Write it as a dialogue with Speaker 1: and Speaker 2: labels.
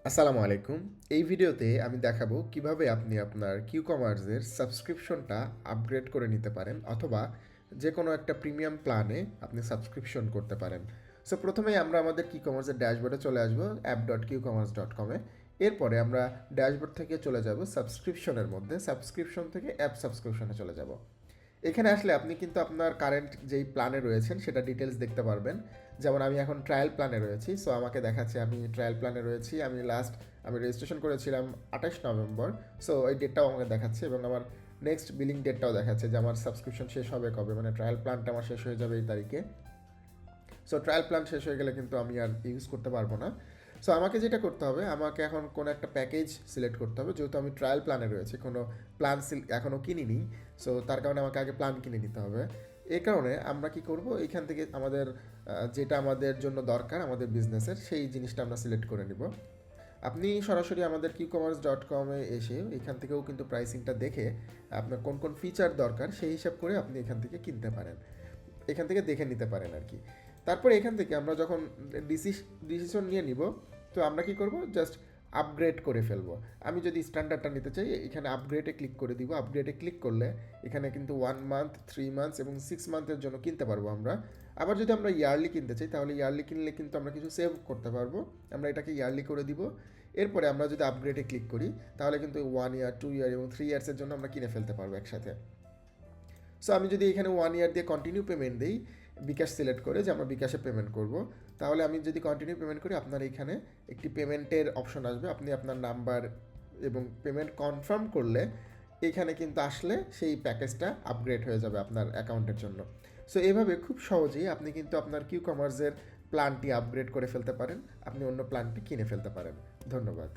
Speaker 1: আসসালামু আলাইকুম। এই ভিডিওতে আমি দেখাবো কিভাবে আপনি আপনার কিউকমার্সের সাবস্ক্রিপশনটা আপগ্রেড করে নিতে পারেন অথবা যে কোনো একটা প্রিমিয়াম প্ল্যানে আপনি সাবস্ক্রিপশন করতে পারেন। সো প্রথমেই আমরা আমাদের কিউকমার্সের ড্যাশবোর্ডে চলে আসবো app.qcommerce.com-এ। এরপরে আমরা ড্যাশবোর্ড থেকে চলে যাব সাবস্ক্রিপশনের মধ্যে, সাবস্ক্রিপশন থেকে অ্যাপ সাবস্ক্রিপশনে চলে যাব। এখানে আসলে আপনি কিন্তু আপনার কারেন্ট যেই প্ল্যানে রয়েছেন সেটা ডিটেলস দেখতে পারবেন। যেমন আমি এখন ট্রায়াল প্ল্যানে রয়েছি, সো আমাকে দেখাচ্ছে আমি ট্রায়াল প্ল্যানে রয়েছি। আমি রেজিস্ট্রেশন করেছিলাম 28 নভেম্বর, সো ওই ডেটটাও আমাকে দেখাচ্ছে এবং আমার নেক্সট বিলিং ডেটটাও দেখাচ্ছে যে আমার সাবস্ক্রিপশন শেষ হবে কবে, মানে ট্রায়াল প্ল্যানটা আমার শেষ হয়ে যাবে এই তারিখে। সো ট্রায়াল প্ল্যান শেষ হয়ে গেলে কিন্তু আমি আর ইউজ করতে পারবো না। সো আমাকে যেটা করতে হবে, আমাকে এখন কোনো একটা প্যাকেজ সিলেক্ট করতে হবে, যেহেতু আমি ট্রায়াল প্ল্যানে রয়েছি, কোনো প্ল্যান এখনও কিনিনি। সো তার কারণে আমাকে আগে প্ল্যান কিনে নিতে হবে। এই কারণে আমরা কি করব, এইখান থেকে আমাদের যেটা আমাদের জন্য দরকার আমাদের বিজনেসের সেই জিনিসটা আমরা সিলেক্ট করে নিব। আপনি সরাসরি আমাদের qcommerce.com-এ এসে এখান থেকেও কিন্তু প্রাইসিংটা দেখে আপনার কোন কোন ফিচার দরকার সেই হিসাব করে আপনি এখান থেকে কিনতে পারেন, এখান থেকে দেখে নিতে পারেন আর কি। তারপরে এখান থেকে আমরা যখন ডিসিশন নিয়ে নিব, তো আমরা কি করব, জাস্ট আপগ্রেড করে ফেলবো। আমি যদি স্ট্যান্ডার্ডটা নিতে চাই, এখানে আপগ্রেডে ক্লিক করে দিব। আপগ্রেডে ক্লিক করলে এখানে কিন্তু 1 মান্থ, 3 মান্থস এবং 6 মান্থের জন্য কিনতে পারবো আমরা। আবার যদি আমরা ইয়ারলি কিনতে চাই, তাহলে ইয়ারলি কিনলে কিন্তু আমরা কিছু সেভ করতে পারবো। আমরা এটাকে ইয়ারলি করে দিব। এরপরে আমরা যদি আপগ্রেডে ক্লিক করি, তাহলে কিন্তু 1 ইয়ার, 2 ইয়ার এবং 3 ইয়ার্সের জন্য আমরা কিনে ফেলতে পারবো একসাথে। সো আমি যদি এখানে 1 ইয়ার দিয়ে কন্টিনিউ পেমেন্ট দিই, বিকাশ সিলেক্ট করে যে আমরা বিকাশে পেমেন্ট করব, তাহলে আমি যদি কন্টিনিউ পেমেন্ট করি, আপনার এখানে একটি পেমেন্টের অপশন আসবে। আপনি আপনার নাম্বার এবং পেমেন্ট কনফার্ম করলে এখানে কিন্তু আসলে সেই প্যাকেজটা আপগ্রেড হয়ে যাবে আপনার অ্যাকাউন্টের জন্য। সো এভাবে খুব সহজেই আপনি কিন্তু আপনার কিউকমার্সের প্ল্যানটি আপগ্রেড করে ফেলতে পারেন, আপনি অন্য প্ল্যানটি কিনে ফেলতে পারেন। ধন্যবাদ।